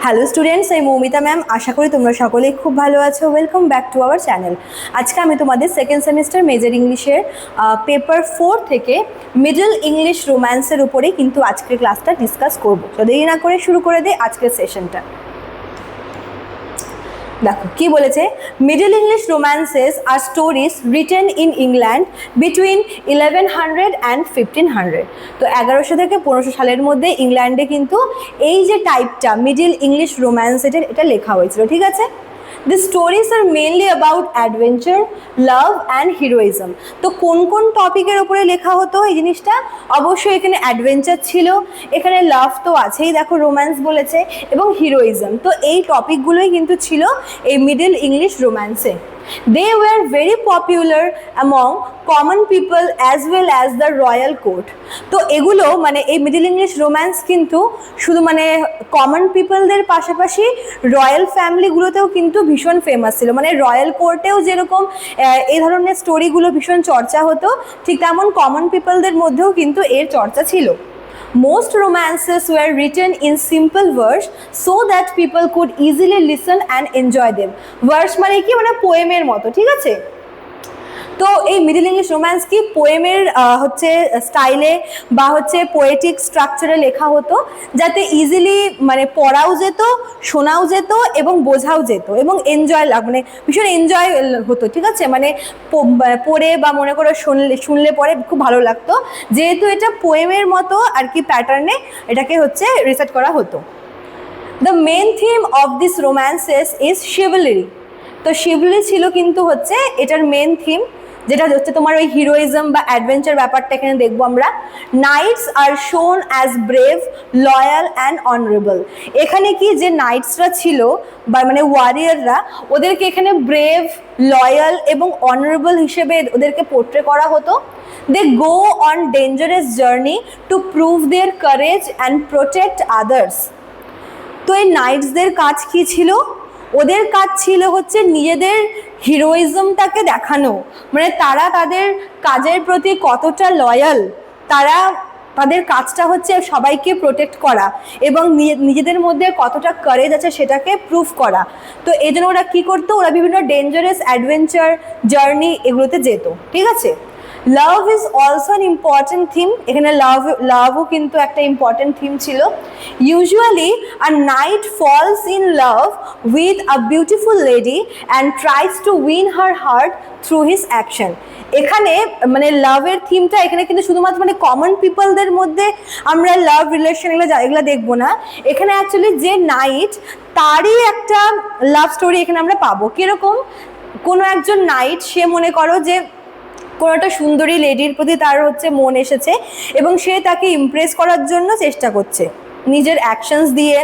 Hello students, আমি Moumita ma'am. আশা করি তোমরা সকলেই খুব ভালো আছো। Welcome back to our channel. আজকে আমি তোমাদের সেকেন্ড সেমিস্টার মেজর ইংলিশের পেপার 4 থেকে মিডল ইংলিশ রোম্যান্সের উপরেই কিন্তু আজকের ক্লাসটা ডিসকাস করবো। তো দেরি না করে শুরু করে দিই আজকের সেশনটা। দেখো কি বলেছে, মিডল ইংলিশ রোম্যান্সেস আর stories written in England between 1100 and 1500। তো 1100 থেকে 1500 সালের মধ্যে ইংল্যান্ডে কিন্তু এই যে টাইপটা মিডল ইংলিশ রোম্যান্স এটা লেখা হয়েছিল, ঠিক আছে। The stories are mainly about adventure, love and heroism. তো কোন কোন টপিকের উপরে লেখা হতো এই জিনিসটা? অবশ্যই এখানে অ্যাডভেঞ্চার ছিল, এখানে লাভ তো আছেই, দেখো রোম্যান্স বলেছে, এবং হিরোইজম। তো এই টপিকগুলোই কিন্তু ছিল এই মিডল ইংলিশ রোম্যান্সে। They were very popular among common people as well as the royal court. তো এগুলো মানে এই মিডল ইংলিশ রোম্যান্স কিন্তু শুধু মানে কমন পিপলদের পাশাপাশি রয়্যাল ফ্যামিলিগুলোতেও কিন্তু ভীষণ ফেমাস ছিল। মানে রয়্যাল কোর্টেও যেরকম এই ধরনের স্টোরিগুলো ভীষণ চর্চা হতো, ঠিক তেমন কমন পিপলদের মধ্যেও কিন্তু এর চর্চা ছিল। Most romances were written in simple verse so that people could easily listen and enjoy them. Verse মানে কি, মানে পোয়েমের মতো, ঠিক আছে। তো এই মিডল ইংলিশ রোম্যান্স কি পোয়েমের হচ্ছে স্টাইলে বা হচ্ছে পোয়েটিক স্ট্রাকচারে লেখা হতো, যাতে ইজিলি মানে পড়াও যেত, শোনাও যেত এবং বোঝাও যেত এবং এনজয় মানে ভীষণ এনজয় হতো, ঠিক আছে। মানে পড়ে বা মনে করে শুনলে পরে খুব ভালো লাগতো, যেহেতু এটা পোয়েমের মতো আর কি প্যাটার্নে এটাকে হচ্ছে রিসার্চ করা হতো। The main theme of this romances is chivalry. তো শিভলি ছিল কিন্তু হচ্ছে এটার মেন থিম, যেটা হচ্ছে তোমার ওই হিরোইজম বা অ্যাডভেঞ্চার ব্যাপারটা এখানে দেখবো আমরা। নাইটস আর shown as brave, loyal and honourable. এখানে কি যে নাইটসরা ছিল বা মানে ওয়ারিয়াররা, ওদেরকে এখানে ব্রেভ, লয়াল এবং অনারেবল হিসেবে ওদেরকে পোর্ট্রে করা হতো। They go on dangerous journey to prove their courage and protect others. তো এই নাইটসদের কাজ কি ছিল? ওদের কাজ ছিল হচ্ছে নিজেদের হিরোইজমটাকে দেখানো, মানে তারা তাদের কাজের প্রতি কতটা লয়াল, তারা তাদের কাজটা হচ্ছে সবাইকে প্রোটেক্ট করা এবং নিজেদের মধ্যে কতটা কারেজ আছে সেটাকে প্রুভ করা। তো এই জন্য ওরা কী করতো, ওরা বিভিন্ন ডেঞ্জারাস অ্যাডভেঞ্চার জার্নি এগুলোতে যেত, ঠিক আছে। Love is also an important theme. এখানে লাভও কিন্তু একটা ইম্পর্টেন্ট থিম ছিল। Usually a knight falls in love with a beautiful lady and tries to win her heart through his action. এখানে মানে লাভের থিমটা এখানে কিন্তু শুধুমাত্র মানে কমন পিপলদের মধ্যে আমরা লাভ রিলেশন এগুলো দেখবো না। এখানে অ্যাকচুয়ালি যে নাইট, তারই একটা লাভ স্টোরি এখানে আমরা পাবো। কীরকম? কোনো একজন নাইট, সে মনে করো যে কোনো একটা সুন্দরী লেডির প্রতি তার হচ্ছে মন এসেছে এবং সে তাকে ইমপ্রেস করার জন্য চেষ্টা করছে নিজের অ্যাকশনস দিয়ে।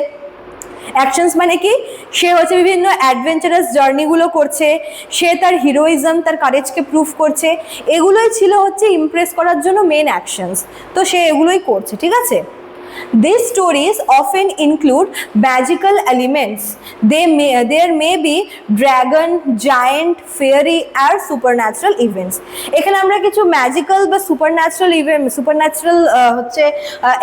অ্যাকশনস মানে কি, সে হচ্ছে বিভিন্ন অ্যাডভেঞ্চারাস জার্নিগুলো করছে, সে তার হিরোইজম, তার কারেজকে প্রুভ করছে। এগুলোই ছিল হচ্ছে ইমপ্রেস করার জন্য মেন অ্যাকশনস। তো সে এগুলোই করছে, ঠিক আছে। These stories often include magical elements. There may be dragon, giant, fairy R supernatural events. এখানে আমরা কিছু ম্যাজিক্যাল বা সুপারন্যাচারাল হচ্ছে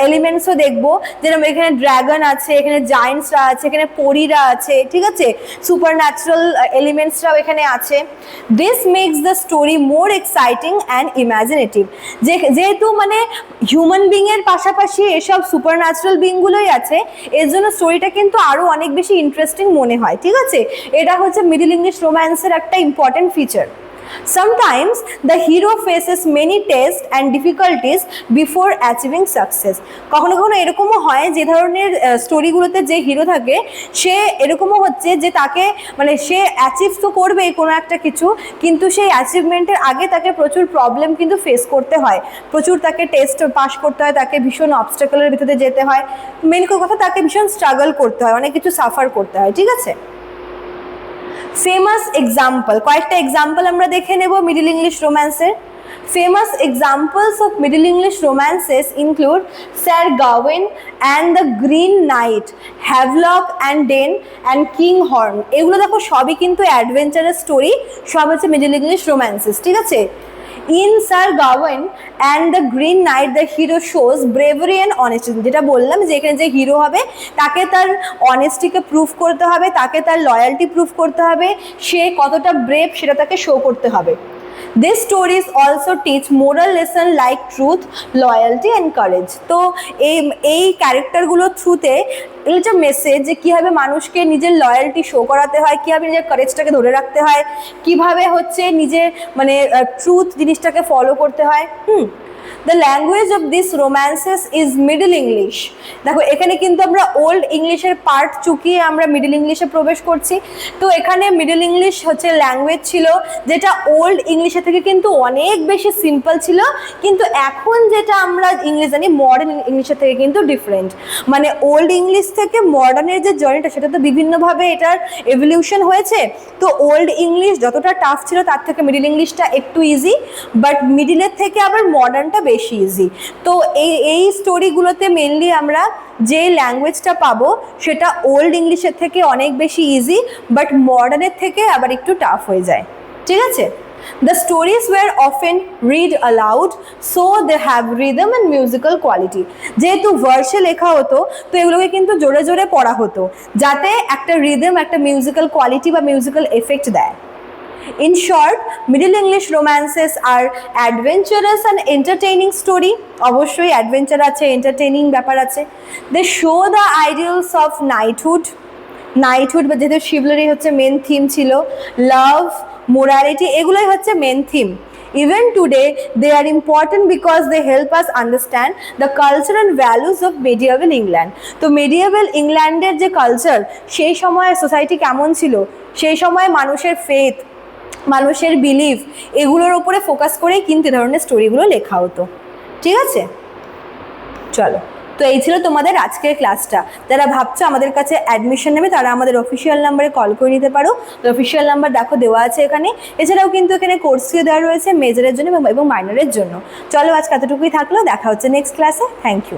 এলিমেন্টসও দেখবো, যেরকম এখানে ড্রাগন আছে, এখানে জায়েন্টসরা আছে, এখানে পরীরা আছে, ঠিক আছে। সুপারন্যাচারাল এলিমেন্টসরাও এখানে আছে। This makes the story more exciting and imaginative. যেহেতু মানে হিউম্যান বিংয়ের পাশাপাশি এসব সুপারন্যাচারাল বিংগুলোই আছে, এর জন্য স্টোরিটা কিন্তু আরও অনেক বেশি ইন্টারেস্টিং মনে হয়, ঠিক আছে। এটা হচ্ছে মিডল ইংলিশ রোম্যান্সের একটা important feature. Sometimes the hero faces many tests and difficulties before achieving success. কখনো কখনো এরকমও হয় যে ধরনের স্টোরিগুলোতে যে হিরো থাকে, সে এরকমও হচ্ছে যে তাকে মানে সে অ্যাচিভ তো করবেই কোনো একটা কিছু, কিন্তু সেই অ্যাচিভমেন্টের আগে তাকে প্রচুর প্রবলেম কিন্তু ফেস করতে হয়, প্রচুর তাকে টেস্ট পাস করতে হয়, তাকে ভীষণ অবস্টাকলের ভিতরে যেতে হয়। মেন কথা, তাকে ভীষণ স্ট্রাগল করতে হয়, অনেক কিছু সাফার করতে হয়, ঠিক আছে। ফেমাস এক্সাম্পল, কয়েকটা এক্সাম্পল আমরা দেখে নেব মিডল ইংলিশ রোম্যান্সের। Famous examples of middle English romances include Sir Gawain and the Green Knight, Havelok and Dane and King Horn. এগুলো দেখো সবই কিন্তু অ্যাডভেঞ্চারাস স্টোরি, সব হচ্ছে মিডল ইংলিশ রোম্যান্সেস, ঠিক আছে। In Sir Gawain and the Green Knight the hero shows bravery and honesty, যেটা বললাম যে এখানে যে হিরো হবে তাকে তার অনেস্টিকে প্রুভ করতে হবে, তাকে তার লয়্যালটি প্রুভ করতে হবে, সে কতটা ব্রেভ সেটা তাকে শো করতে হবে। These stories also teach moral lesson like truth, loyalty and courage. তো এই ক্যারেক্টারগুলোর থ্রুতে এটা মেসেজ যে কীভাবে মানুষকে নিজের লয়্যালটি শো করাতে হয়, কীভাবে নিজের কারেজটাকে ধরে রাখতে হয়, কীভাবে হচ্ছে নিজের মানে ট্রুথ জিনিসটাকে ফলো করতে হয়। The language of this romances is middle English. দেখো এখানে কিন্তু আমরা ওল্ড ইংলিশের পার্ট চুকিয়ে আমরা মিডল ইংলিশে প্রবেশ করছি। তো এখানে মিডল ইংলিশ হচ্ছে ল্যাঙ্গুয়েজ ছিল যেটা ওল্ড ইংলিশের থেকে কিন্তু অনেক বেশি সিম্পল ছিল, কিন্তু এখন যেটা আমরা ইংলিশ জানি মডার্ন ইংলিশের থেকে কিন্তু ডিফারেন্ট। মানে ওল্ড ইংলিশ থেকে মডার্নের যে জার্নিটা সেটা তো বিভিন্নভাবে এটার এভলিউশন হয়েছে। তো ওল্ড ইংলিশ যতটা টাফ ছিল তার থেকে মিডল ইংলিশটা একটু ইজি, বাট মিডিলের থেকে আবার মডার্নটা বেশি ইজি। তো এই স্টোরিগুলোতে মেনলি আমরা যে ল্যাঙ্গুয়েজটা পাবো সেটা ওল্ড ইংলিশের থেকে অনেক বেশি ইজি, বাট মডার্নের থেকে আবার একটু টাফ হয়ে যায়। ঠিক আছে? The stories were often read aloud, so they have rhythm and musical quality. যেহেতু ভার্সে লেখা হতো তো এগুলোকে কিন্তু জোরে জোরে পড়া হতো যাতে একটা রিদম, একটা মিউজিক্যাল কোয়ালিটি বা মিউজিক্যাল এফেক্ট দেয়। In short, Middle English romances are adventurous and entertaining story. অবশ্যই অ্যাডভেঞ্চার আছে, এন্টারটেইনিং ব্যাপার আছে। They show the ideals of knighthood বা যেহেতু শিভলারি হচ্ছে মেন থিম ছিল, লাভ, মোরালিটি এগুলোই হচ্ছে main theme. Even today, they are important because they help us understand the culture and values of medieval England. তো medieval ইংল্যান্ডের যে কালচার, সেই সময় সোসাইটি কেমন ছিল, সেই সময় মানুষের ফেথ, মানুষের বিলিভ, এগুলোর ওপরে ফোকাস করেই কিন্তু এ ধরনের স্টোরিগুলো লেখা হতো। ঠিক আছে, চলো। তো এই ছিল তোমাদের আজকের ক্লাসটা। যারা ভাবছো আমাদের কাছে অ্যাডমিশন নেবে তারা আমাদের অফিসিয়াল নাম্বারে কল করে নিতে পারো। অফিসিয়াল নাম্বার দেখো দেওয়া আছে এখানে। এছাড়াও কিন্তু এখানে কোর্স ফি দেওয়া রয়েছে মেজরের জন্য এবং মাইনরের জন্য। চলো আজকে এতটুকুই থাকলো, দেখা হচ্ছে নেক্সট ক্লাসে। Thank you.